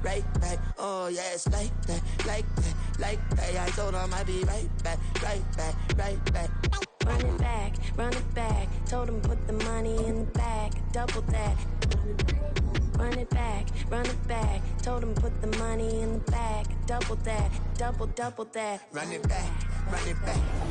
right back. Oh yeah, it's like that, like that, like that. I told him I'd be right back, right back, right back. Run it back. Told him put the money in the bag, double that. Run it back. Told him put the money in the bag, double that, double that. Run it back.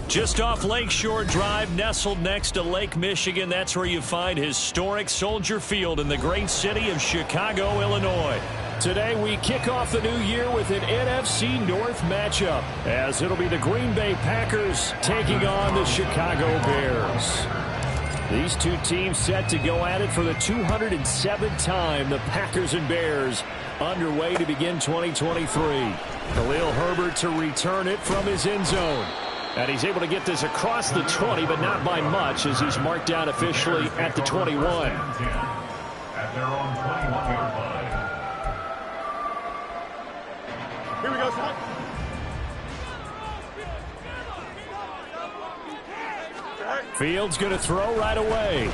Just off Lakeshore Drive, nestled next to Lake Michigan, that's where you find historic Soldier Field in the great city of Chicago, Illinois. Today we kick off the new year with an NFC North matchup, as it'll be the Green Bay Packers taking on the Chicago Bears. These two teams set to go at it for the 207th time. The Packers and Bears underway to begin 2023. Khalil Herbert to return it from his end zone. And he's able to get this across the 20, but not by much, as he's marked down officially at the 21. At their own 21-yard line. Here we go, son. Fields going to throw right away.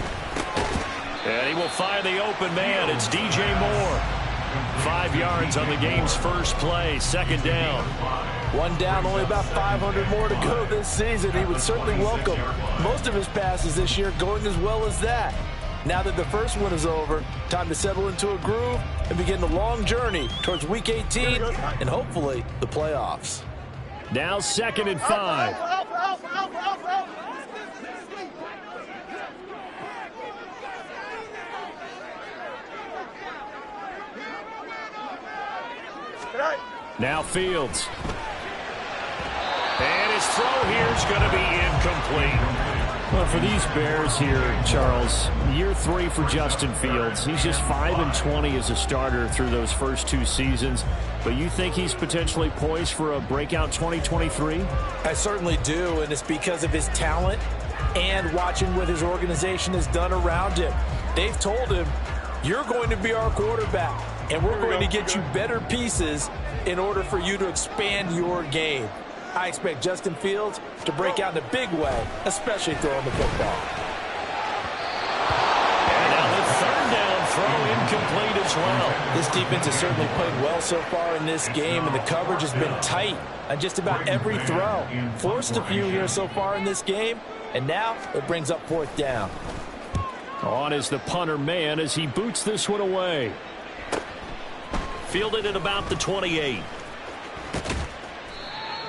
And he will find the open man. It's DJ Moore. 5 yards on the game's first play. Second down. One down, only about 500 more to go this season. He would certainly welcome most of his passes this year going as well as that. Now that the first one is over, time to settle into a groove and begin the long journey towards Week 18 and hopefully the playoffs. Now 2nd and 5. Now Fields. And his throw here is going to be incomplete. Well, for these Bears here, Charles, year 3 for Justin Fields. He's just 5-20 as a starter through those first 2 seasons. But you think he's potentially poised for a breakout 2023? I certainly do, and it's because of his talent and watching what his organization has done around him. They've told him, you're going to be our quarterback, and we're going to get you better pieces in order for you to expand your game. I expect Justin Fields to break out in a big way, especially throwing the football. And now the third down throw incomplete as well. This defense has certainly played well so far in this game, and the coverage has been tight on just about every throw. Forced a few here so far in this game, and now it brings up 4th down. On is the punter man as he boots this one away. Fielded at about the 28.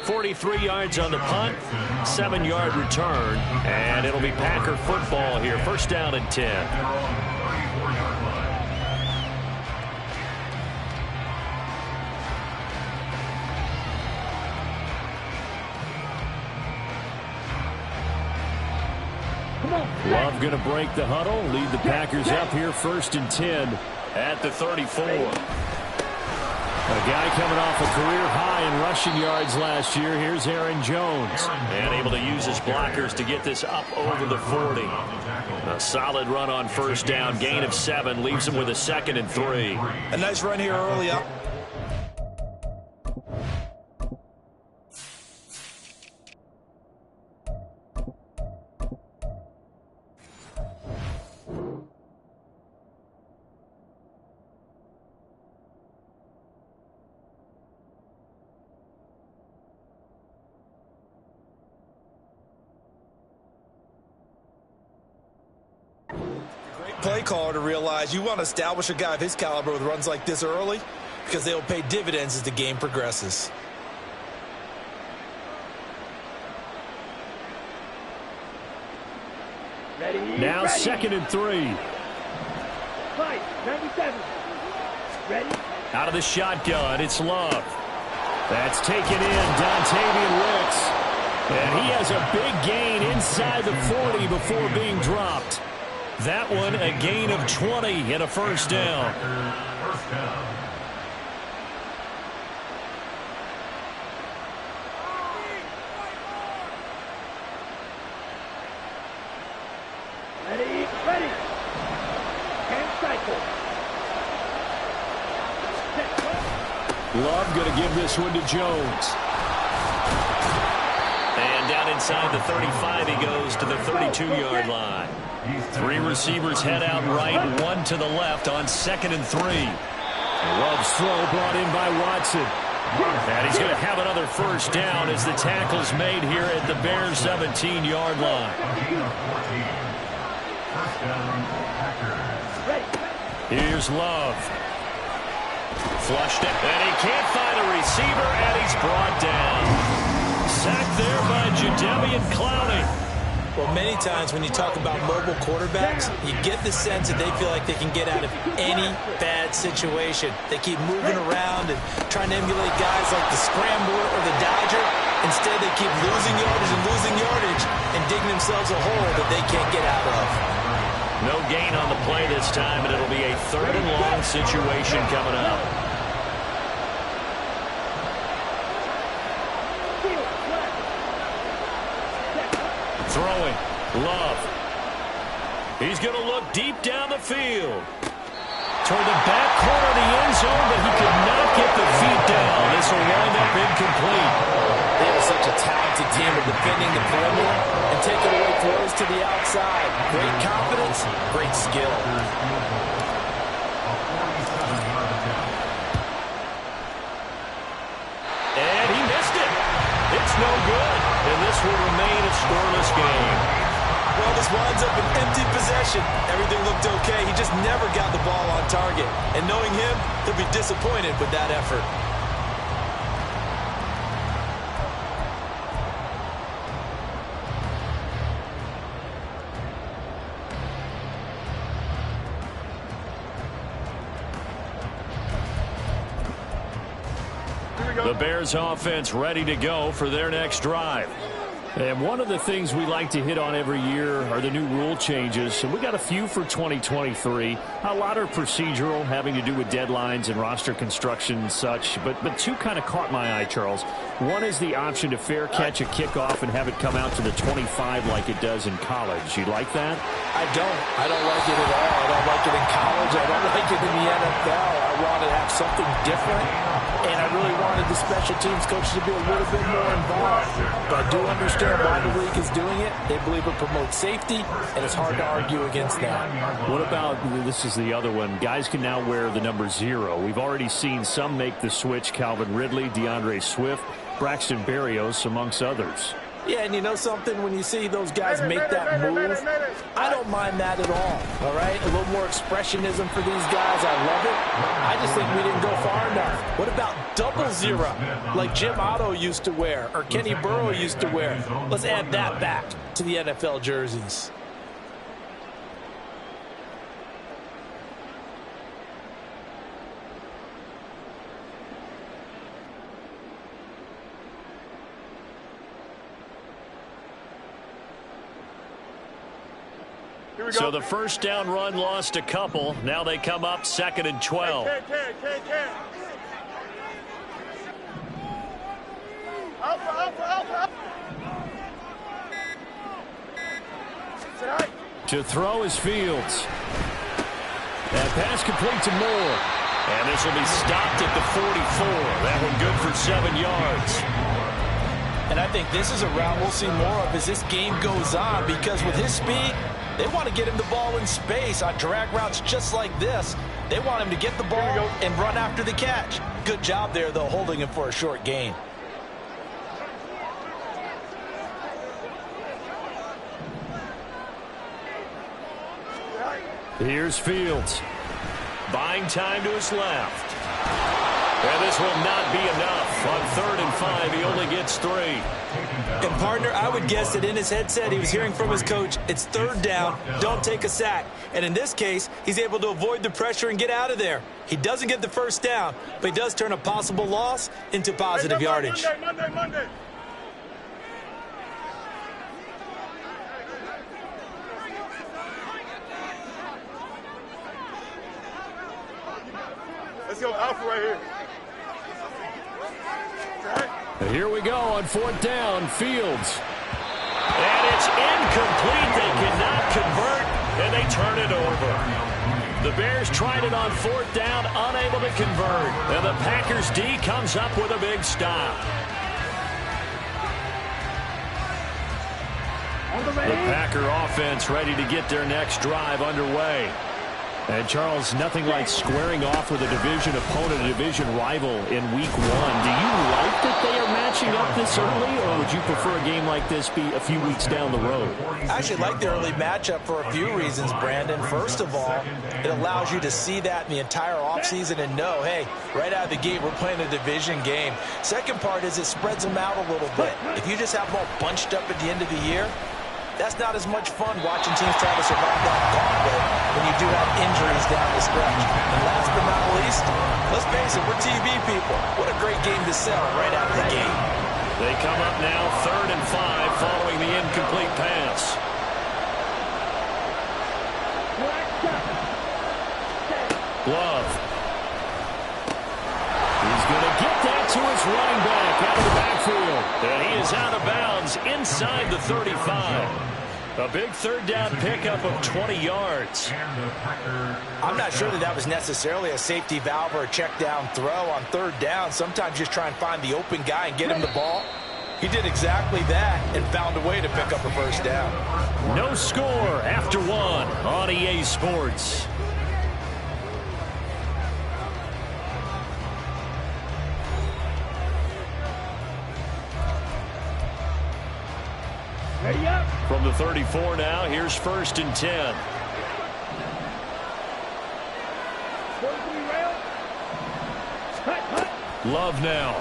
43 yards on the punt, 7-yard return, and it'll be Packer football here. First down and 10. Love going to break the huddle, lead the Packers up here 1st and 10 at the 34. A guy coming off a career high in rushing yards last year. Here's Aaron Jones. And able to use his blockers to get this up over the 40. A solid run on first down. Gain of 7. Leaves him with a 2nd and 3. A nice run here early up. Play caller to realize you want to establish a guy of his caliber with runs like this early because they will pay dividends as the game progresses. Now 2nd and 3. 97. Ready? Out of the shotgun, it's Love. That's taken in, Dontavian Wicks. And he has a big gain inside the 40 before being dropped. That one a gain of 20 and a first down. Ready. And cycle. Love going to give this one to Jones. And down inside the 35 he goes to the 32-yard line. 3 receivers head out right, 1 to the left on 2nd and 3. Love throw brought in by Watson. And he's going to have another first down as the tackle's made here at the Bears' 17-yard line. Here's Love. Flushed it, and he can't find a receiver, and he's brought down. Sacked there by Jadeveon Clowney. Well, many times when you talk about mobile quarterbacks, you get the sense that they feel like they can get out of any bad situation. They keep moving around and trying to emulate guys like the Scrambler or the Dodger. Instead, they keep losing yardage and digging themselves a hole that they can't get out of. No gain on the play this time, and it'll be a 3rd and long situation coming up. Throwing. Love. He's going to look deep down the field. Toward the back corner of the end zone, but he could not get the feet down. This will wind up incomplete. They are such a talented team of defending the perimeter and taking away throws to the outside. Great confidence, great skill. And he missed it. It's no good. And this will remain a scoreless game. Well, this winds up an empty possession. Everything looked okay. He just never got the ball on target. And knowing him, he'll be disappointed with that effort. The Bears offense ready to go for their next drive. And one of the things we like to hit on every year are the new rule changes. And we got a few for 2023. A lot are procedural, having to do with deadlines and roster construction and such. But two kind of caught my eye, Charles. One is the option to fair catch a kickoff and have it come out to the 25 like it does in college. You like that? I don't like it at all. I don't like it in college. I don't like it in the NFL. I want to have something different. And I really wanted the special teams coaches to be a little bit more involved. But I do understand why the league is doing it. They believe it promotes safety, and it's hard to argue against that. What about, this is the other one, guys can now wear the number 0. We've already seen some make the switch, Calvin Ridley, DeAndre Swift, Braxton Berrios, amongst others. Yeah, and you know something? When you see those guys make that move, I don't mind that at all right? A little more expressionism for these guys. I love it. I just think we didn't go far enough. What about 00, like Jim Otto used to wear or Kenny Burrow used to wear? Let's add that back to the NFL jerseys. So the first down run lost a couple. Now they come up 2nd and 12. To throw is Fields. That pass complete to Moore. And this will be stopped at the 44. That one good for 7 yards. And I think this is a route we'll see more of as this game goes on, because with his speed, they want to get him the ball in space on drag routes just like this. They want him to get the ball and run after the catch. Good job there, though, holding him for a short gain. Here's Fields. Buying time to his left. And this will not be enough. On 3rd and 5, he only gets 3. And, partner, I would guess that in his headset he was hearing from his coach, it's 3rd down, don't take a sack. And in this case, he's able to avoid the pressure and get out of there. He doesn't get the first down, but he does turn a possible loss into positive yardage. Monday. Let's go Alpha right here. Here we go on 4th down, Fields. And it's incomplete. They cannot convert, and they turn it over. The Bears tried it on 4th down, unable to convert. And the Packers D comes up with a big stop. The Packer offense ready to get their next drive underway. And, Charles, nothing like squaring off with a division opponent, a division rival in week 1. Do you like that they are matching up this early, or would you prefer a game like this be a few weeks down the road? I actually like the early matchup for a few reasons, Brandon. First of all, it allows you to see that in the entire offseason and know, hey, right out of the gate, we're playing a division game. Second part is it spreads them out a little bit. If you just have them all bunched up at the end of the year, that's not as much fun watching teams try to survive that gauntlet when you do have injuries down the stretch. And last but not least, let's face it, we're TV people. What a great game to sell right out of the gate. They come up now 3rd and 5 following the incomplete pass. Glove. He's going to get that to his running back out of the backfield. And he is out of bounds inside the 35. A big 3rd down pickup of 20 yards. I'm not sure that was necessarily a safety valve or a check down throw on 3rd down. Sometimes just try and find the open guy and get him the ball. He did exactly that and found a way to pick up a 1st down. No score after 1 on EA Sports. From the 34 now, here's 1st and 10. Love now.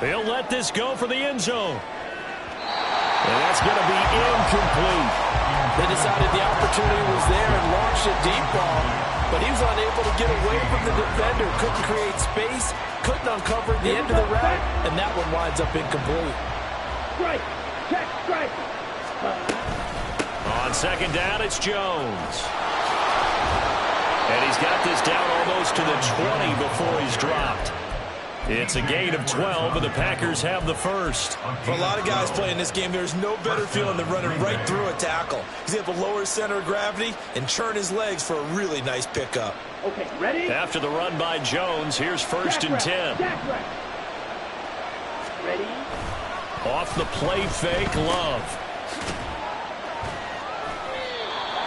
He'll let this go for the end zone. And that's going to be incomplete. They decided the opportunity was there and launched a deep ball, but he was unable to get away from the defender. Couldn't create space, couldn't uncover the end of the route, and that one winds up incomplete. Strike. Check, strike. On 2nd down, it's Jones. And he's got this down almost to the 20 before he's dropped. It's a gain of 12, and the Packers have the 1st. For a lot of guys playing this game, there's no better feeling than running right through a tackle. He's able to lower his center of gravity and churn his legs for a really nice pickup. Okay, ready? After the run by Jones, here's 1st and 10. Ready? Off the play fake, Love.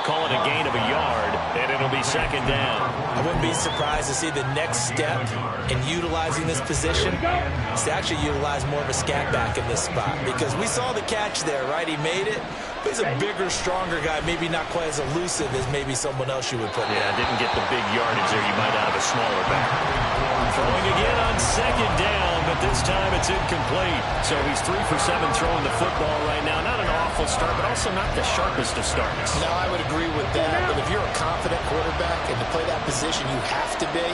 Call it a gain of a yard, and it'll be 2nd down. I wouldn't be surprised to see the next step in utilizing this position is to actually utilize more of a scat back in this spot, because we saw the catch there, right? He made it. But he's a bigger, stronger guy, maybe not quite as elusive as maybe someone else you would put in. Yeah, didn't get the big yardage there. You might out of a smaller back. Throwing again on 2nd down, but this time it's incomplete. So he's 3 for 7 throwing the football right now. Not an awful start, but also not the sharpest of starts. No, I would agree with that. But if you're a confident quarterback and to play that position, you have to be.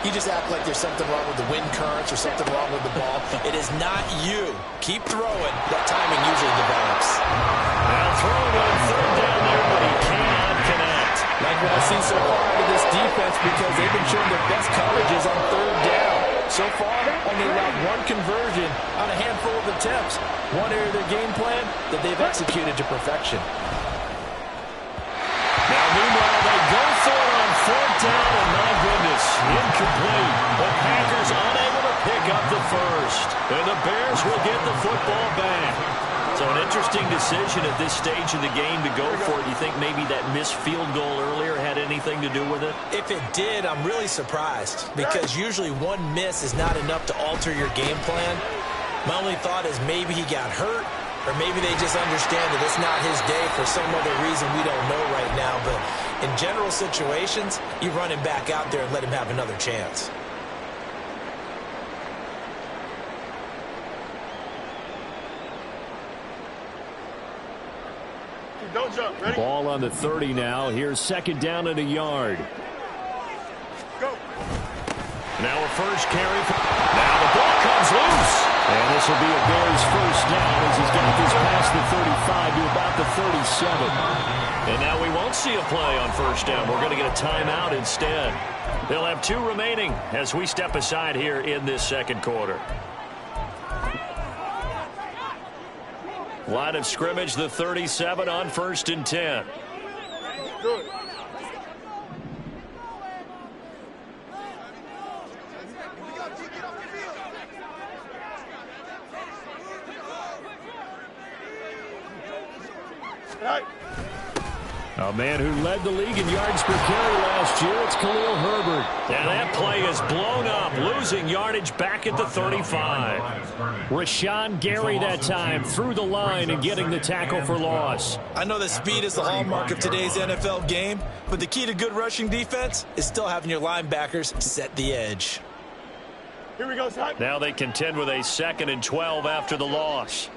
You just act like there's something wrong with the wind currents or something wrong with the ball. It is not you. Keep throwing. That timing usually develops. Now throwing on 3rd down there, but he cannot connect. Like what I see so far out of this defense, because they've been showing their best coverages on 3rd down. So far, only allowed 1 conversion on a handful of attempts. One area of their game plan that they've executed to perfection. Now, meanwhile, they go for it on 4th down, and my goodness, incomplete. The Packers unable to pick up the 1st. And the Bears will get the football back. So an interesting decision at this stage of the game to go for it. Do you think maybe that missed field goal earlier had anything to do with it? If it did, I'm really surprised, because usually 1 miss is not enough to alter your game plan. My only thought is maybe he got hurt, or maybe they just understand that it's not his day for some other reason we don't know right now. But in general situations, you run him back out there and let him have another chance. Don't jump. Ready? Ball on the 30 now. Here's 2nd down and a yard. Go. Now a first carry. Now the ball comes loose. And this will be a Bears 1st down as he's got this past the 35 to about the 37. And now we won't see a play on 1st down. We're going to get a timeout instead. They'll have 2 remaining as we step aside here in this 2nd quarter. Line of scrimmage, the 37 on 1st and 10. Good. Right. A man who led the league in yards per carry last year, it's Khalil Herbert. And that play is blown up, losing yardage back at the 35. Rashawn Gary that time through the line and getting the tackle for loss. I know that speed is the hallmark of today's NFL game, but the key to good rushing defense is still having your linebackers set the edge. Here we go, son. Now they contend with a 2nd and 12 after the loss.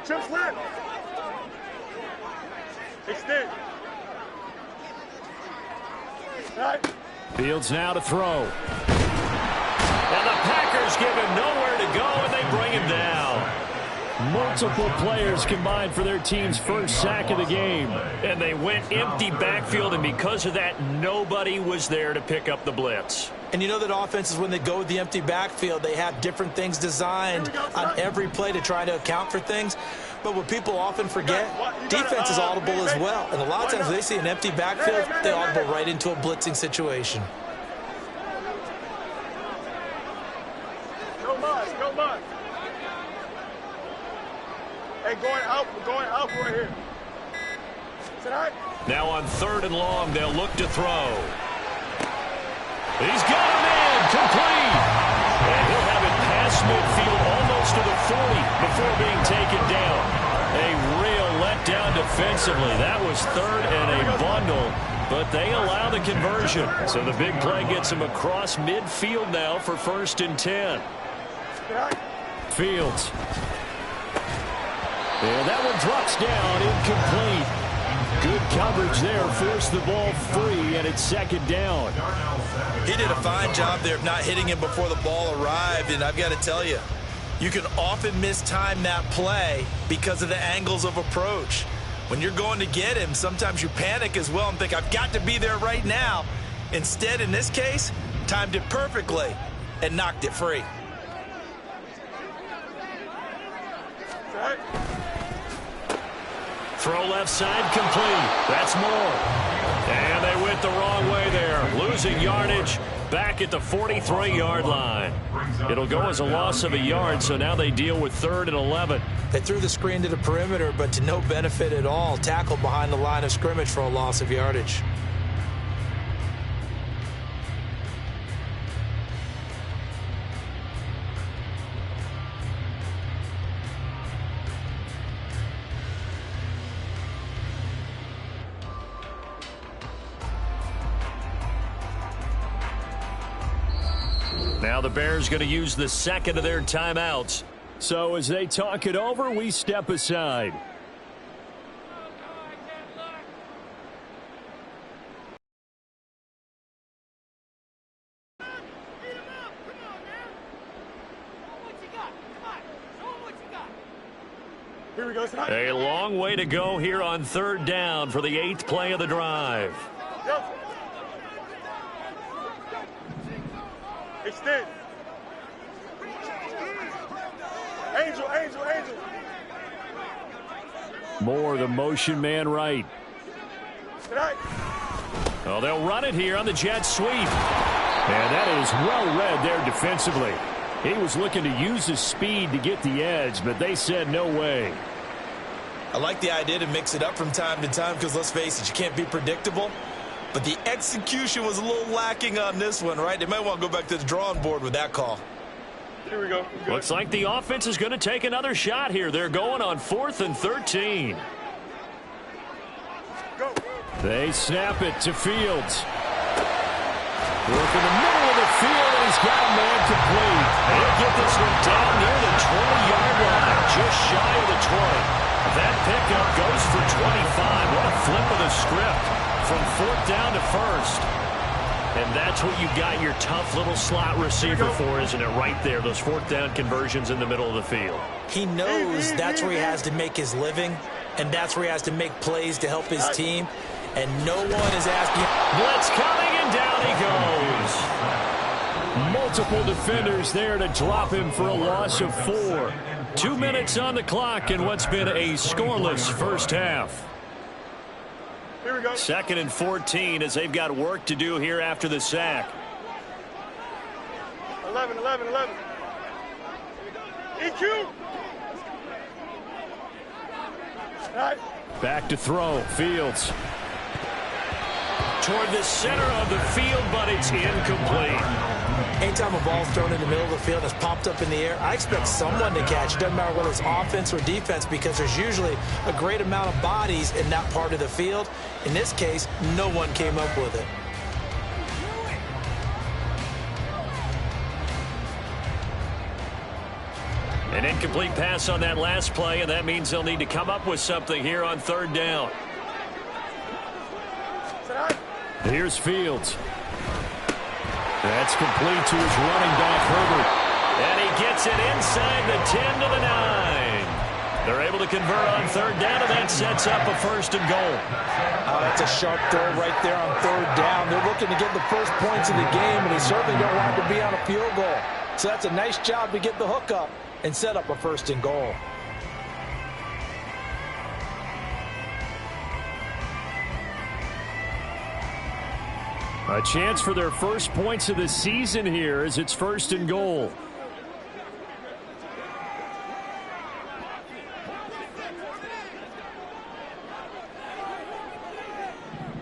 Chip slant. Extend. All right. Fields now to throw. And the Packers give him nowhere to go, and they bring him down. Multiple players combined for their team's first sack of the game. And they went empty backfield, and because of that, nobody was there to pick up the blitz. And you know that offenses, when they go with the empty backfield, they have different things designed on every play to try to account for things. But what people often forget, defense is audible as well. And a lot of times when they see an empty backfield, they audible right into a blitzing situation. No mud, no mud. Hey, going out right here. Is that all right? Now on 3rd and long, they'll look to throw. He's got him in, complete. And he'll have it past midfield almost to the 40 before being taken down. A real letdown defensively. That was 3rd and a bundle, but they allow the conversion. So the big play gets him across midfield now for 1st and 10. Fields. And that one drops down, incomplete. Good coverage there, forced the ball free, and it's 2nd down. He did a fine job there of not hitting him before the ball arrived, and I've got to tell you, you can often mistime that play because of the angles of approach. When you're going to get him, sometimes you panic as well and think, I've got to be there right now. Instead, in this case, timed it perfectly and knocked it free. Throw left side complete. That's more. And they went the wrong way there. Losing yardage back at the 43-yard line. It'll go as a loss of a yard, so now they deal with 3rd and 11. They threw the screen to the perimeter, but to no benefit at all. Tackled behind the line of scrimmage for a loss of yardage. Now the Bears going to use the 2nd of their timeouts. So as they talk it over, we step aside. Here we go, son. A long way to go here on 3rd down for the 8th play of the drive. Yep. Extend. Angel, angel, angel. Moore, the motion man right. Tonight. Oh, they'll run it here on the jet sweep. And that is well read there defensively. He was looking to use his speed to get the edge, but they said no way. I like the idea to mix it up from time to time because, let's face it, you can't be predictable. But the execution was a little lacking on this one, right? They might want to go back to the drawing board with that call. Here we go. Looks like the offense is going to take another shot here. They're going on 4th and 13. Go. They snap it to Fields. Work in the middle of the field, and he's got a man complete. They'll get this one down near the 20-yard line, just shy of the 20. That pickup goes for 25. What a flip of the script from 4th down to 1st. And that's what you got your tough little slot receiver for, isn't it? Right there, those 4th down conversions in the middle of the field. He knows that's where he has to make his living, and that's where he has to make plays to help his team. And no one is asking. Blitz coming, and down he goes. Multiple defenders there to drop him for a loss of 4. 2 minutes on the clock in what's been a scoreless first half. Here we go. 2nd and 14 as they've got work to do here after the sack. 11, 11, 11. EQ. Right. Back to throw. Fields. Toward the center of the field, but it's incomplete. Anytime a ball's thrown in the middle of the field and it's popped up in the air, I expect someone to catch. It doesn't matter whether it's offense or defense, because there's usually a great amount of bodies in that part of the field. In this case, no one came up with it. An incomplete pass on that last play, and that means they'll need to come up with something here on third down. Here's Fields. That's complete to his running back, Herbert. And he gets it inside the 10 to the 9. They're able to convert on third down, and that sets up a first and goal. That's a sharp throw right there on third down. They're looking to get the first points of the game, and they certainly don't want to be on a field goal. So that's a nice job to get the hook up and set up a first and goal. A chance for their first points of the season here as it's first and goal.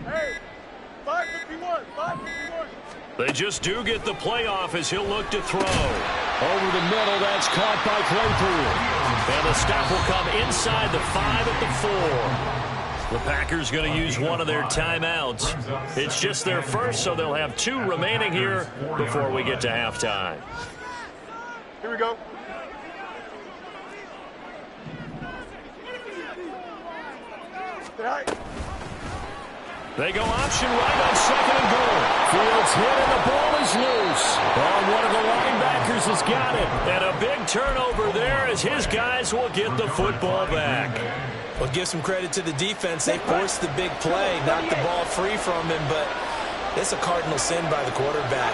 Hey, 551, 551. They just do get the playoff as he'll look to throw. Over the middle, that's caught by Claypool. And the stop will come inside the 5 at the 4. The Packers going to use one of their timeouts. It's just their first, so they'll have 2 remaining here before we get to halftime. Here we go. They go option right on second and goal. Fields hit and the ball is loose. Oh, one of the linebackers has got it. And a big turnover there as his guys will get the football back. Well, give some credit to the defense. They forced the big play, knocked the ball free from him, but it's a cardinal sin by the quarterback.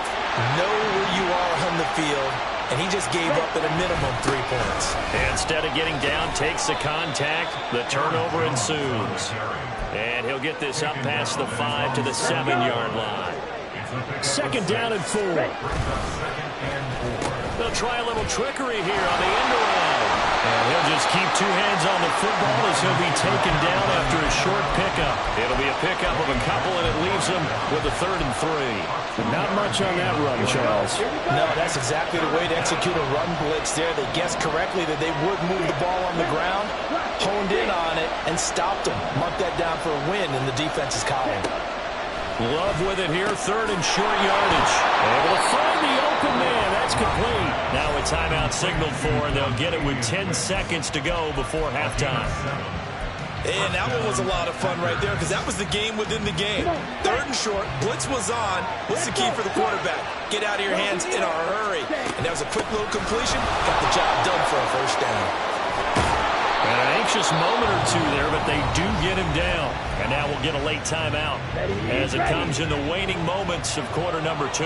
Know where you are on the field, and he just gave up at a minimum 3 points. Instead of getting down, takes the contact. The turnover ensues. And he'll get this up past the 5 to the 7-yard line. Second down and 4. They'll try a little trickery here on the end around. And he'll just keep 2 hands on the football as he'll be taken down after a short pickup. It'll be a pickup of a couple, and it leaves him with a 3rd and 3. Not much on that run, Charles. No, that's exactly the way to execute a run blitz there. They guessed correctly that they would move the ball on the ground, honed in on it, and stopped them. Mark that down for a win in the defense's column. Love with it here, 3rd and short yardage. Able to find the open man. That's complete. Now a timeout signaled for, and they'll get it with 10 seconds to go before halftime. And that one was a lot of fun right there because that was the game within the game. 3rd and short, blitz was on. What's the key for the quarterback? Get out of your hands in a hurry. And that was a quick little completion. Got the job done for a first down. And an anxious moment or 2 there, but they do get him down. And now we'll get a late timeout as it comes in the waning moments of quarter number 2.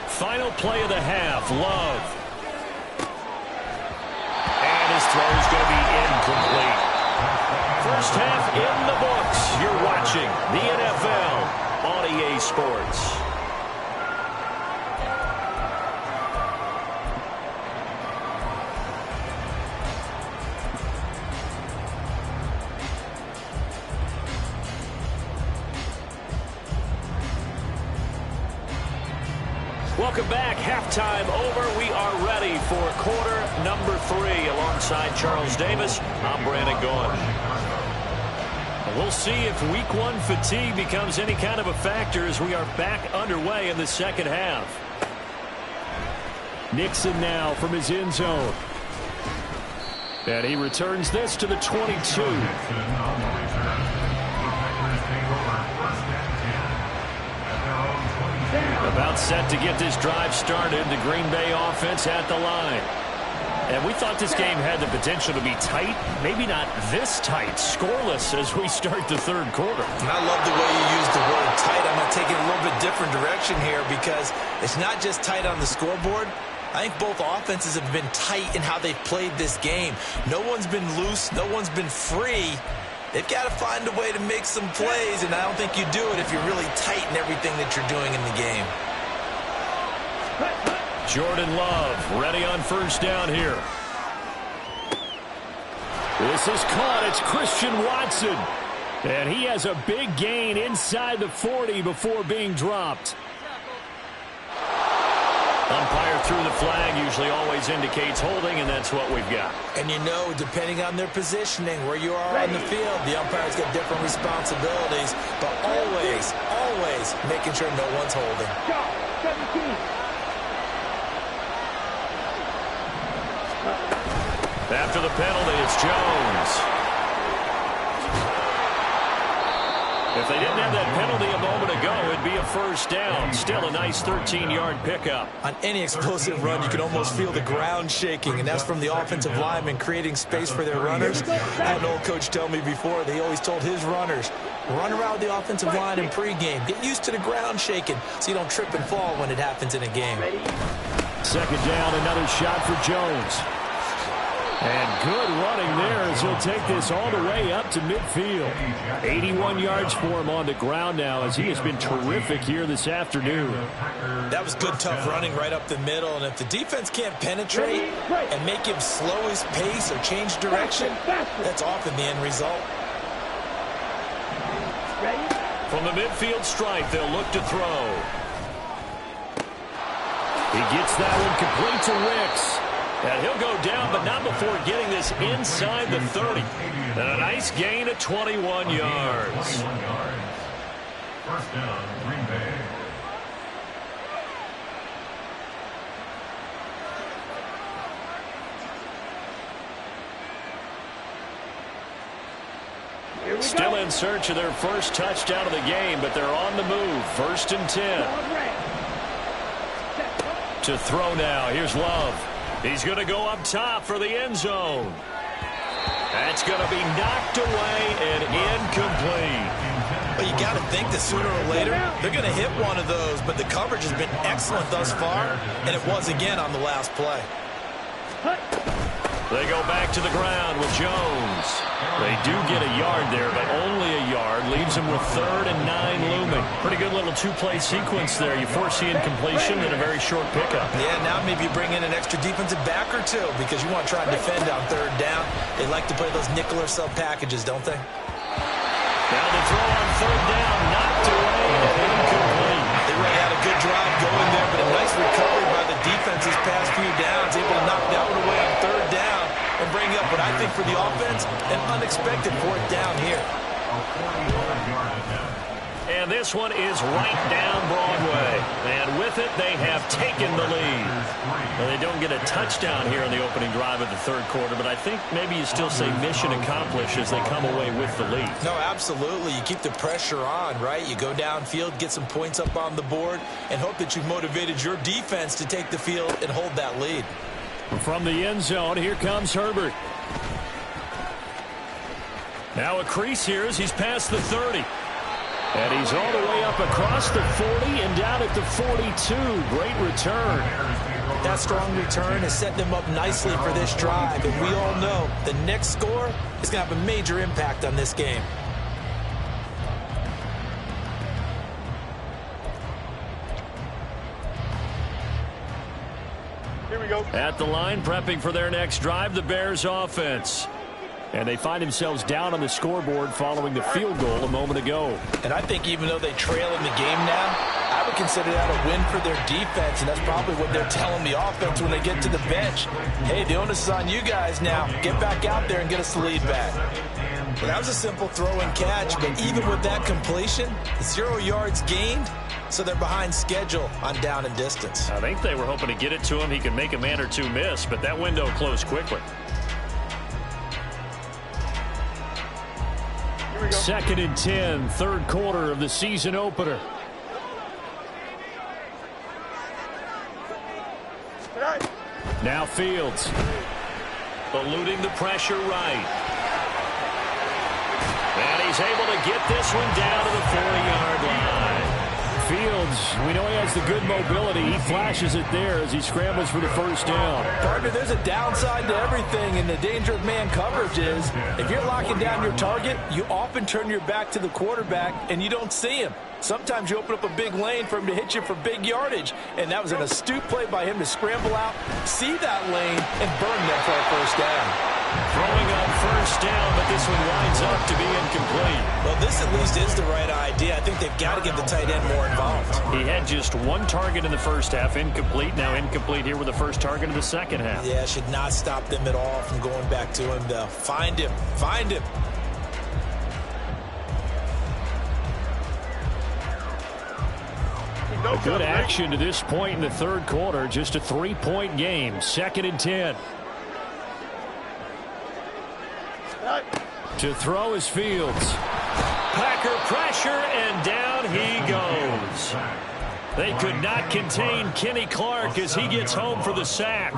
Final play of the half, Love. And his throw is going to be incomplete. First half in the books. You're watching the NFL on EA Sports. Welcome back. Halftime over. We are ready for quarter number 3. Alongside Charles Davis, I'm Brandon Gaudin. We'll see if week 1 fatigue becomes any kind of a factor as we are back underway in the second half. Nixon now from his end zone. And he returns this to the 22. About set to get this drive started. The Green Bay offense at the line. And we thought this game had the potential to be tight. Maybe not this tight. Scoreless as we start the 3rd quarter. And I love the way you use the word tight. I'm going to take it a little bit different direction here because it's not just tight on the scoreboard. I think both offenses have been tight in how they've played this game. No one's been loose. No one's been free. They've got to find a way to make some plays, and I don't think you do it if you're really tight in everything that you're doing in the game. Jordan Love ready on first down here. This is caught. It's Christian Watson. And he has a big gain inside the 40 before being dropped. Umpire threw the flag, usually always indicates holding, and that's what we've got. And you know, depending on their positioning, where you are on the field, the umpire's got different responsibilities, but always, always making sure no one's holding. 17. After the penalty, it's Jones. If they didn't have that penalty a moment ago, it'd be a first down. Still a nice 13-yard pickup. On any explosive run, you can almost feel the ground shaking, and that's from the offensive linemen creating space for their runners. I had an old coach tell me before, they always told his runners, run around the offensive line in pregame. Get used to the ground shaking so you don't trip and fall when it happens in a game. Second down, another shot for Jones. And good running there as he'll take this all the way up to midfield. 81 yards for him on the ground now as he has been terrific here this afternoon. That was good, tough running right up the middle. And if the defense can't penetrate and make him slow his pace or change direction, that's often the end result. From the midfield stripe, they'll look to throw. He gets that one complete to Ricks. And he'll go down, but not before getting this inside the 30. And a nice gain of 21 yards. First down, Green Bay. Still in search of their first touchdown of the game, but they're on the move. First and 10. To throw now. Here's Love. He's going to go up top for the end zone. That's going to be knocked away and incomplete. Well, you got to think that sooner or later they're going to hit one of those, but the coverage has been excellent thus far, and it was again on the last play. They go back to the ground with Jones. They do get a yard there, but only a yard. Leaves them with 3rd and 9 looming. Pretty good little two-play sequence there. You force the incompletion and a very short pickup. Yeah, now maybe you bring in an extra defensive back or two because you want to try and defend on 3rd down. They like to play those nickel or sub packages, don't they? Now the throw on 3rd down, knocked away and incomplete. They really had a good drive going there, but a nice recovery by the defense these past few downs, able to knock that one away on 3rd down and bring up what I think for the offense, an unexpected 4th down here. And this one is right down Broadway. And with it, they have taken the lead. Well, they don't get a touchdown here in the opening drive of the 3rd quarter, but I think maybe you still say mission accomplished as they come away with the lead. No, absolutely. You keep the pressure on, right? You go downfield, get some points up on the board, and hope that you've motivated your defense to take the field and hold that lead. From the end zone, here comes Herbert. Now a crease here as he's past the 30. And he's all the way up across the 40 and down at the 42. Great return. That strong return has set them up nicely for this drive. And we all know the next score is going to have a major impact on this game. Here we go. At the line, prepping for their next drive, the Bears offense. And they find themselves down on the scoreboard following the field goal a moment ago. And I think even though they trail in the game now, I would consider that a win for their defense, and that's probably what they're telling the offense when they get to the bench. Hey, the onus is on you guys now. Get back out there and get us the lead back. Well, that was a simple throw and catch, but even with that completion, 0 yards gained, so they're behind schedule on down and distance. I think they were hoping to get it to him. He could make a man or two miss, but that window closed quickly. 2nd and 10, 3rd quarter of the season opener. Now Fields. Eluding the pressure right. And he's able to get this one down to the 40-yard line. Fields, we know he has the good mobility. He flashes it there as he scrambles for the first down. Partner, there's a downside to everything, and the danger of man coverage is if you're locking down your target, you often turn your back to the quarterback and you don't see him. Sometimes you open up a big lane for him to hit you for big yardage, and that was an astute play by him to scramble out, see that lane, and burn them for a first down. Throwing up first down, but this one winds up to be incomplete. Well, this at least is the right idea. I think they've got to get the tight end more involved. He had just one target in the first half, incomplete. Now incomplete here with the first target of the second half. Yeah, should not stop them at all from going back to him, though. Find him. Find him. Good action to this point in the third quarter. Just a 3-point game. 2nd and 10. To throw is Fields. Packer pressure, and down he goes. They could not contain Kenny Clark as he gets home for the sack.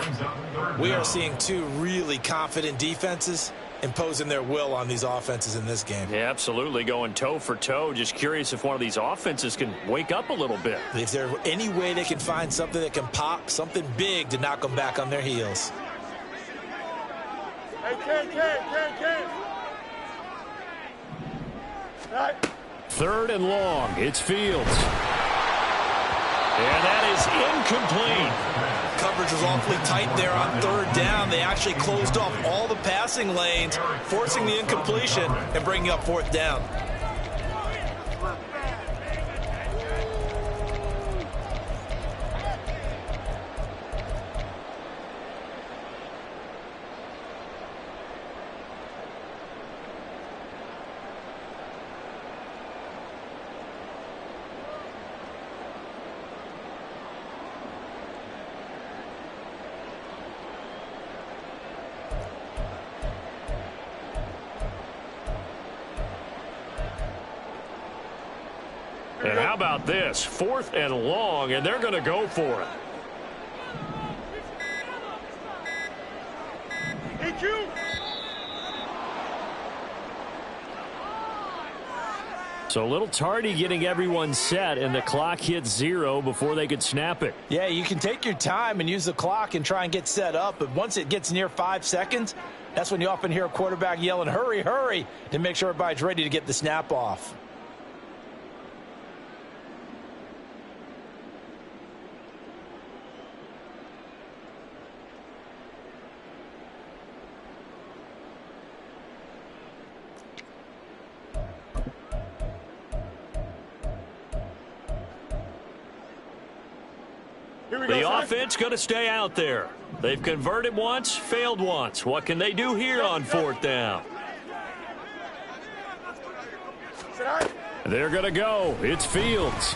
We are seeing two really confident defenses imposing their will on these offenses in this game. Yeah, absolutely, going toe for toe. Just curious if one of these offenses can wake up a little bit. If there's any way they can find something that can pop, something big to knock them back on their heels. Hey, Ken. Right. 3rd and long. It's Fields. And that is incomplete. Coverage was awfully tight there on 3rd down. They actually closed off all the passing lanes, forcing the incompletion and bringing up 4th down. And how about this? 4th and long, and they're going to go for it. Thank you. So a little tardy getting everyone set, and the clock hits 0 before they could snap it. Yeah, you can take your time and use the clock and try and get set up, but once it gets near 5 seconds, that's when you often hear a quarterback yelling, hurry, hurry, to make sure everybody's ready to get the snap off. The offense going to stay out there. They've converted once, failed once. What can they do here on 4th down? They're going to go. It's Fields.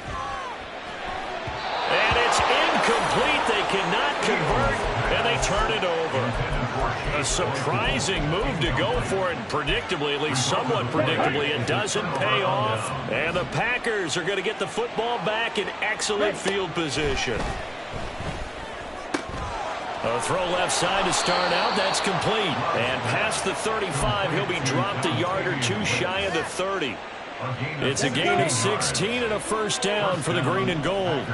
And it's incomplete. They cannot convert, and they turn it over. A surprising move to go for it, predictably, at least somewhat predictably. It doesn't pay off, and the Packers are going to get the football back in excellent field position. A throw left side to start out. That's complete. And past the 35, he'll be dropped a yard or two shy of the 30. It's a gain of 16 and a first down for the green and gold.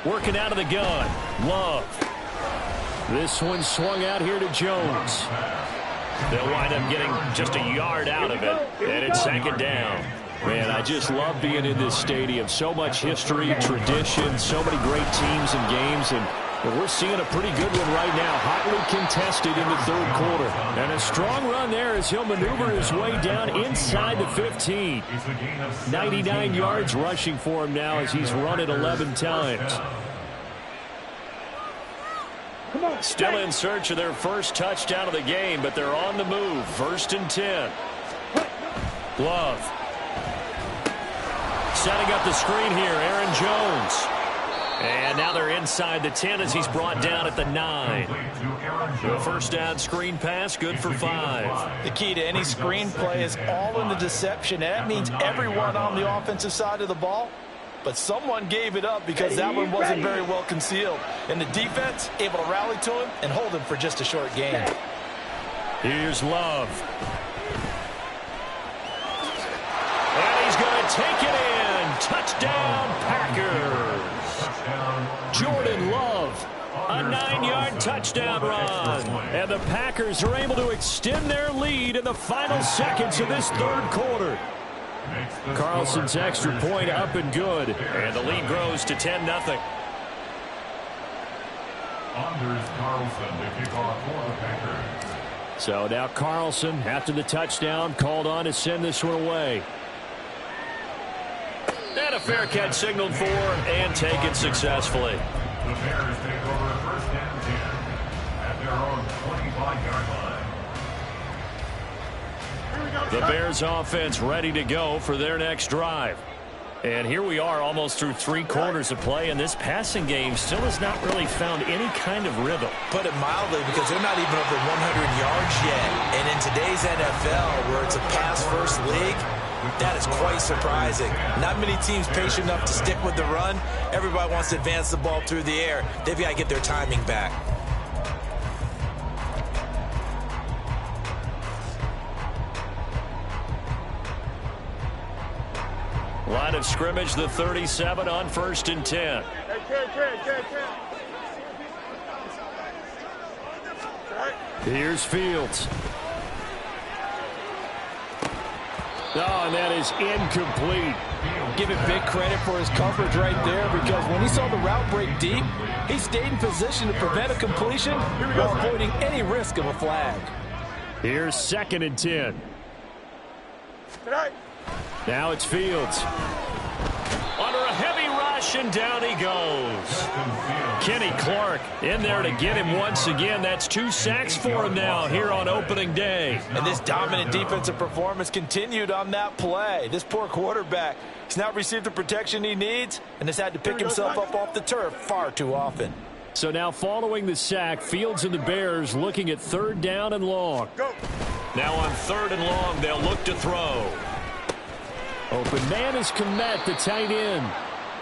Working out of the gun. Love. This one swung out here to Jones. They'll wind up getting just a yard out of it. And it's 2nd down. Man, I just love being in this stadium. So much history, tradition, so many great teams and games, and we're seeing a pretty good one right now. Hotly contested in the 3rd quarter. And a strong run there as he'll maneuver his way down inside the 15. 99 yards rushing for him now as he's run it 11 times. Still in search of their first touchdown of the game, but they're on the move. 1st and 10. Love. Setting up the screen here, Aaron Jones. And now they're inside the 10 as he's brought down at the 9. The first down screen pass, good for 5. The key to any screen play is all in the deception. That means everyone on the offensive side of the ball, but someone gave it up because that one wasn't very well concealed. And the defense able to rally to him and hold him for just a short gain. Here's Love. And he's going to will take it in. Touchdown, Packers. Jordan Love, a 9-yard touchdown run. And the Packers are able to extend their lead in the final seconds of this third quarter. Carlson's extra point up and good. And the lead grows to 10-0. Anders Carlson to kick off for the Packers. So now Carlson, after the touchdown, called on to send this one away. And a fair catch signaled for and taken successfully. The Bears take over first and 10 at their own 25-yard line. The Bears offense ready to go for their next drive. And here we are almost through 3 quarters of play, and this passing game still has not really found any kind of rhythm. Put it mildly, because they're not even over 100 yards yet. And in today's NFL, where it's a pass-first league, that is quite surprising. Not many teams patient enough to stick with the run. Everybody wants to advance the ball through the air. They've got to get their timing back. Line of scrimmage, the 37 on 1st and 10. Here's Fields. Oh, and that is incomplete. Give him big credit for his coverage right there, because when he saw the route break deep, he stayed in position to prevent a completion while avoiding any risk of a flag. Here's 2nd and 10. Now it's Fields. Under a heavy rush, and down he goes. Kenny Clark in there to get him once again. That's 2 sacks for him now here on opening day. And this dominant defensive performance continued on that play. This poor quarterback, he's not received the protection he needs and has had to pick himself up off the turf far too often. So now following the sack, Fields and the Bears looking at 3rd down and long. Now on 3rd and long, they'll look to throw. Open man is Kmet, the tight end.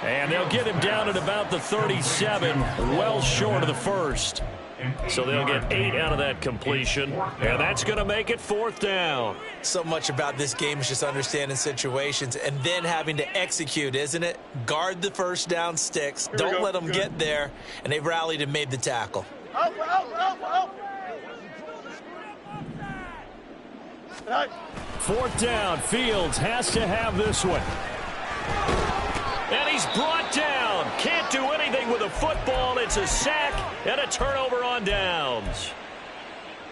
And they'll get him down at about the 37, well short of the first. So they'll get 8 out of that completion, and that's going to make it 4th down. So much about this game is just understanding situations and then having to execute, isn't it? Guard the first down sticks. Don't let them get there, and they've rallied and made the tackle. Fourth down, Fields has to have this one. And he's brought down. Can't do anything with a football. It's a sack and a turnover on downs.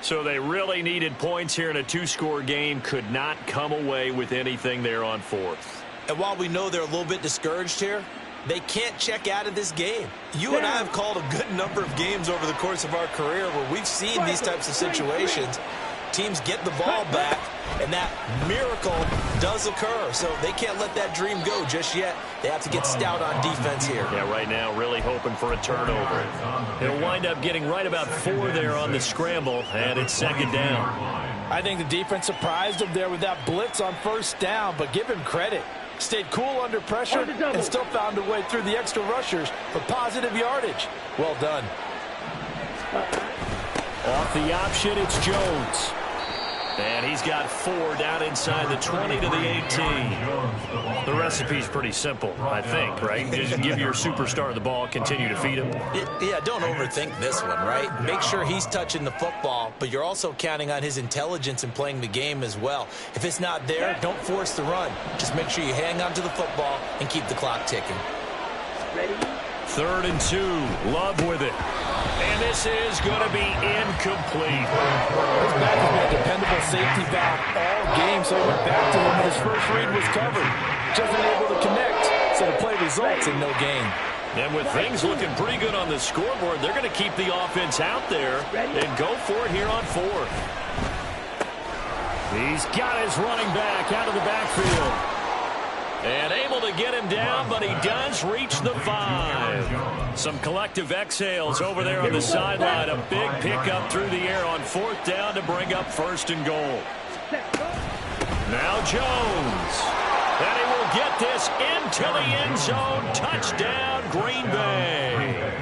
So they really needed points here in a 2-score game. Could not come away with anything there on 4th. And while we know they're a little bit discouraged here, they can't check out of this game. You and I have called a good number of games over the course of our career where we've seen these types of situations. Teams get the ball back, and that miracle does occur. So they can't let that dream go just yet. They have to get stout on defense here. Yeah, right now really hoping for a turnover. They'll wind up getting right about 4 there on the scramble, and it's 2nd down. I think the defense surprised them there with that blitz on 1st down, but give him credit. Stayed cool under pressure and still found a way through the extra rushers for positive yardage. Well done. Off the option, it's Jones. And he's got 4 down inside the 20 to the 18. The recipe's pretty simple, I think, right? Just give your superstar the ball, continue to feed him. Yeah, don't overthink this one, right? Make sure he's touching the football, but you're also counting on his intelligence in playing the game as well. If it's not there, don't force the run. Just make sure you hang on to the football and keep the clock ticking. Ready? 3rd and 2. Love with it. And this is going to be incomplete. This back has been a dependable safety back all game, so he went back to him when his first read was covered. Just unable to connect, so the play results in no gain. And with things looking pretty good on the scoreboard, they're going to keep the offense out there and go for it here on 4th. He's got his running back out of the backfield. And able to get him down, but he does reach the 5. Some collective exhales over there on the sideline. A big pickup through the air on 4th down to bring up 1st and goal. Now Jones. And he will get this into the end zone. Touchdown, Green Bay.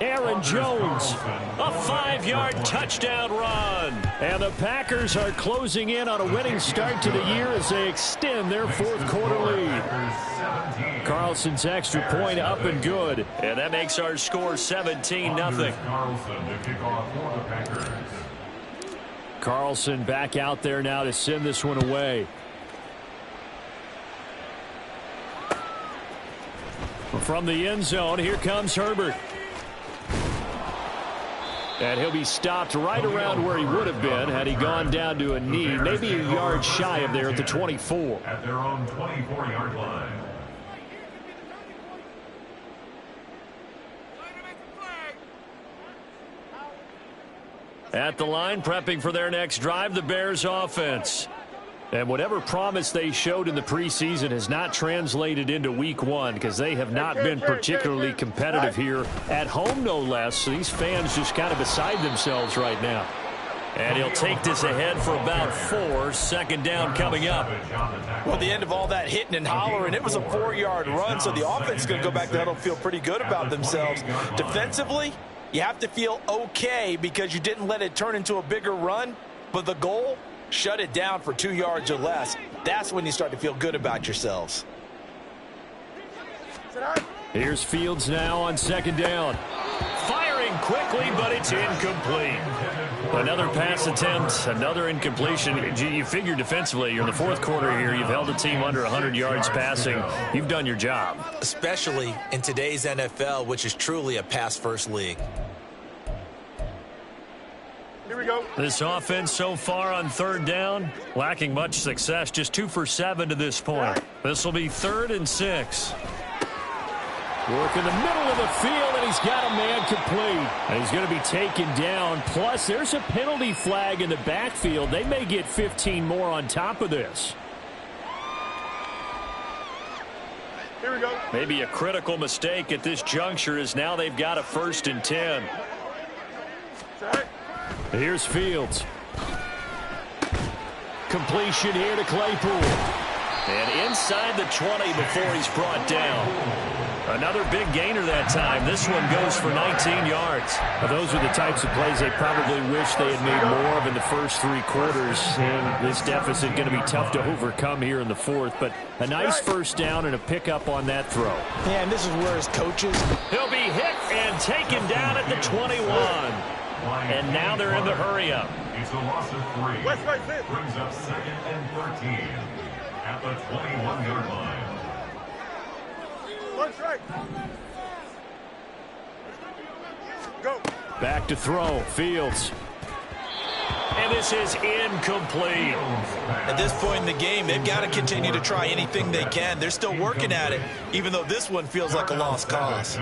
Aaron Jones. A 5-yard touchdown run. And the Packers are closing in on a winning start to the year as they extend their fourth quarter lead. Carlson's extra point up and good. And that makes our score 17-0. Carlson back out there now to send this one away. From the end zone, here comes Herbert. And he'll be stopped right around where he would have been had he gone down to a knee, maybe a yard shy of there at the 24. At their own 24-yard line. At the line, prepping for their next drive, the Bears offense. And whatever promise they showed in the preseason has not translated into week one because they have not been particularly competitive here at home, no less. So these fans just kind of beside themselves right now. And he'll take this ahead for about 4. Second down coming up. Well, the end of all that hitting and hollering, it was a 4-yard run, so the offense is going to go back to huddle and feel pretty good about themselves. Defensively, you have to feel okay because you didn't let it turn into a bigger run, but the goal, shut it down for 2 yards or less. That's when you start to feel good about yourselves. Here's Fields now on second down. Firing quickly, but it's incomplete. Another pass attempt, another incompletion. You figure defensively, you're in the fourth quarter here. You've held a team under 100 yards passing. You've done your job. Especially in today's NFL, which is truly a pass-first league. Here we go. This offense so far on third down, lacking much success. Just 2 for 7 to this point. This will be 3rd and 6. Work in the middle of the field, and he's got a man complete. And he's going to be taken down. Plus, there's a penalty flag in the backfield. They may get 15 more on top of this. Here we go. Maybe a critical mistake at this juncture is now they've got a 1st and 10. Here's Fields. Completion here to Claypool. And inside the 20 before he's brought down. Another big gainer that time. This one goes for 19 yards. Well, those are the types of plays they probably wish they had made more of in the first 3 quarters. And this deficit going to be tough to overcome here in the 4th. But a nice first down and a pickup on that throw. Yeah, and this is where his coaches. He'll be hit and taken down at the 21. And now they're in the hurry-up. It's a loss of 3. Brings up 2nd and 13 at the 21-yard line. One strike. Go. Back to throw. Fields. And this is incomplete. At this point in the game, they've got to continue to try anything they can. They're still working at it, even though this one feels like a lost cause.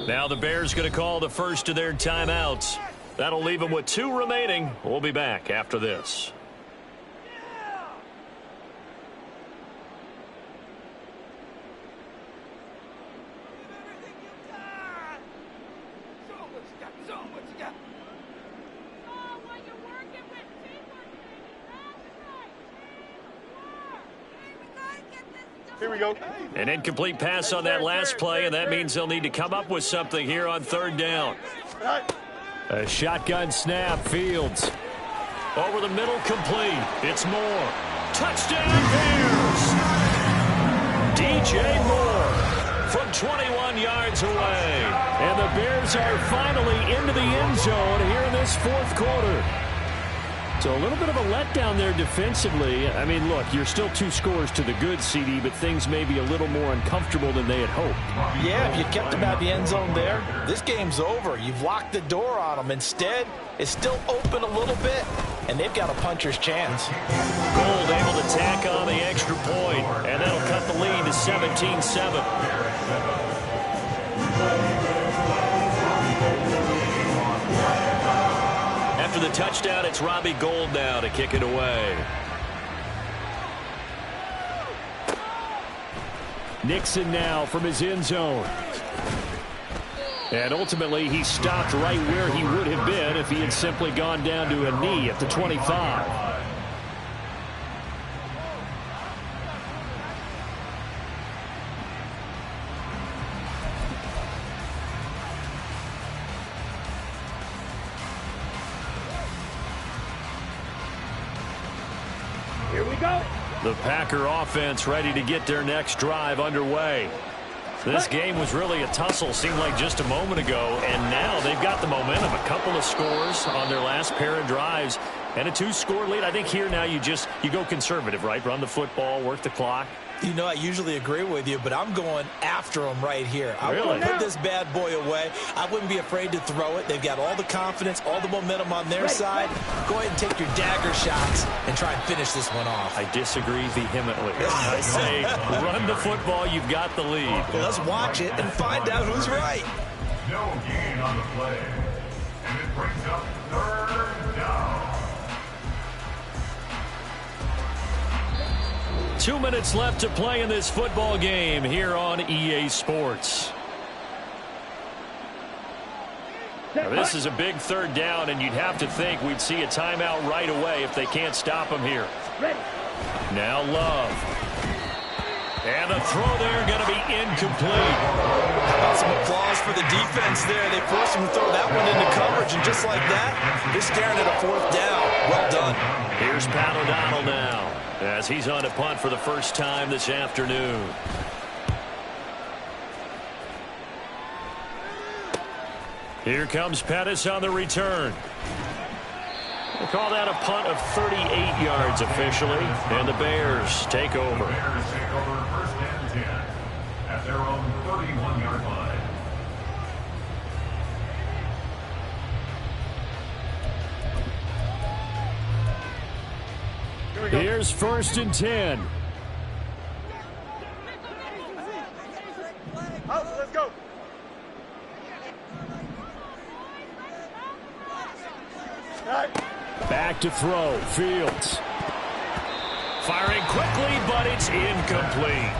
Now the Bears going to call the first of their timeouts. That'll leave them with 2 remaining. We'll be back after this. Here we go. An incomplete pass on that last play, and that means they'll need to come up with something here on 3rd down. A shotgun snap. Fields. Over the middle, complete. It's Moore. Touchdown, Bears! DJ Moore from 21 yards away. And the Bears are finally into the end zone here in this 4th quarter. So a little bit of a letdown there defensively. I mean, look, you're still 2 scores to the good, CD, but things may be a little more uncomfortable than they had hoped. Yeah, if you kept them at the end zone there, this game's over. You've locked the door on them. Instead, it's still open a little bit, and they've got a puncher's chance. Gould able to tack on the extra point, and that'll cut the lead to 17-7. After the touchdown, it's Robbie Gould now to kick it away. Nixon now from his end zone. And ultimately, he stopped right where he would have been if he had simply gone down to a knee at the 25. Here we go. The Packer offense ready to get their next drive underway. This game was really a tussle, seemed like just a moment ago, and now they've got the momentum. A couple of scores on their last pair of drives and a 2-score lead. I think here now you go conservative, right? Run the football, work the clock. You know, I usually agree with you, but I'm going after them right here. I want to put this bad boy away. I wouldn't be afraid to throw it. They've got all the confidence, all the momentum on their side. Go ahead and take your dagger shots and try and finish this one off. I disagree vehemently. I say run the football. You've got the lead. Well, let's watch it and find out who's right. No gain on the play. And it brings up 3rd down. 2 minutes left to play in this football game here on EA Sports. Now, this is a big 3rd down, and you'd have to think we'd see a timeout right away if they can't stop him here. Now Love. And the throw there going to be incomplete. How about some applause for the defense there? They forced him to throw that one into coverage, and just like that, they're staring at a 4th down. Well done. Here's Pat O'Donnell now, as he's on a punt for the first time this afternoon. Here comes Pettis on the return. We'll call that a punt of 38 yards officially, and the Bears take over. The Bears take over 1st and 10 at their own 31-yard line. Here's 1st and 10. Let's go. Back to throw. Fields. Firing quickly, but it's incomplete.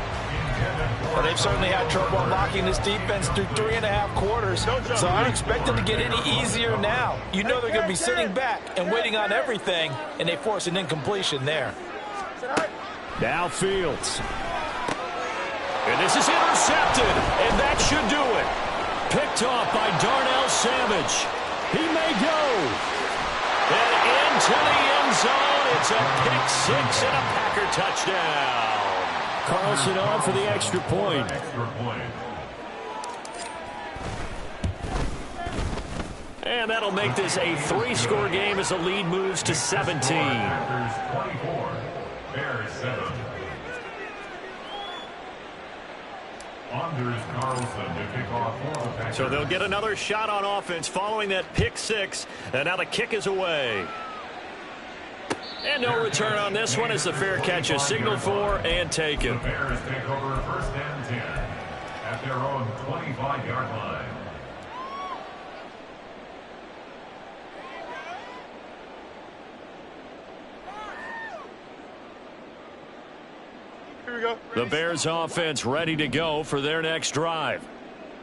Well, they've certainly had trouble unlocking this defense through 3.5 quarters, so I don't expect them to get any easier now. You know they're going to be sitting back and waiting on everything, and they force an incompletion there. Now Fields. And this is intercepted, and that should do it. Picked off by Darnell Savage. He may go. And into the end zone. It's a pick 6 and a Packer touchdown. Carlson on for the extra point. And that'll make this a 3-score game as the lead moves to 17. Packers 24, Bears 7. Anders Carlson to kick off for the Packers. So they'll get another shot on offense following that pick 6. And now the kick is away. And no return on this one as the fair catch is signaled for and taken. The Bears take over 1st and 10 at their own 25-yard line. Here we go. The Bears offense ready to go for their next drive.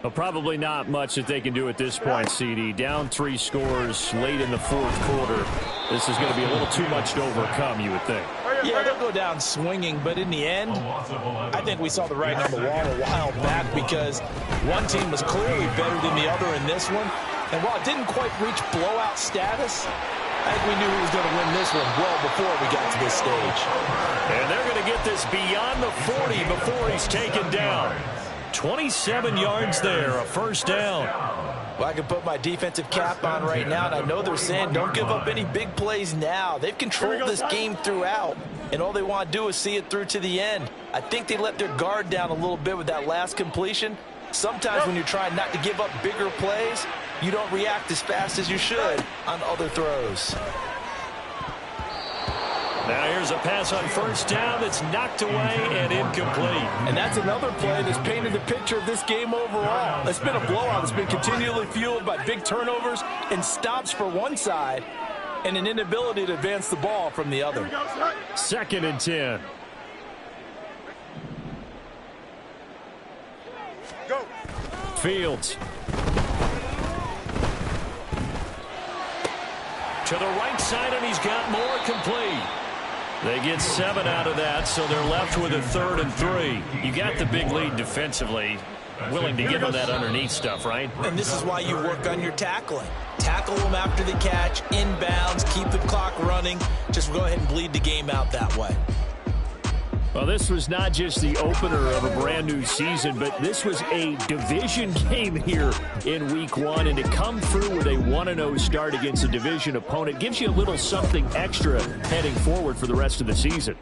Well, probably not much that they can do at this point, CD. Down 3 scores late in the 4th quarter. This is going to be a little too much to overcome, you would think. Yeah, they'll go down swinging, but in the end, I think we saw the writing on the wall a while back because one team was clearly better than the other in this one. And while it didn't quite reach blowout status, I think we knew who was going to win this one well before we got to this stage. And they're going to get this beyond the 40 before he's taken down. 27 yards there, a 1st down. Well, I can put my defensive cap on right now, and I know they're saying don't give up any big plays now. They've controlled this game throughout, and all they want to do is see it through to the end. I think they let their guard down a little bit with that last completion. Sometimes when you're trying not to give up bigger plays, you don't react as fast as you should on other throws. Now here's a pass on 1st down that's knocked away and incomplete. And that's another play that's painted the picture of this game overall. It's been a blowout. It's been continually fueled by big turnovers and stops for one side and an inability to advance the ball from the other. 2nd and 10. Fields. To the right side, and he's got more complete. They get 7 out of that, so they're left with a 3rd and 3. You got the big lead defensively. Willing to give him that underneath stuff, right? And this is why you work on your tackling. Tackle them after the catch, inbounds, keep the clock running. Just go ahead and bleed the game out that way. Well, this was not just the opener of a brand new season, but this was a division game here in week 1. And to come through with a 1-0 start against a division opponent gives you a little something extra heading forward for the rest of the season.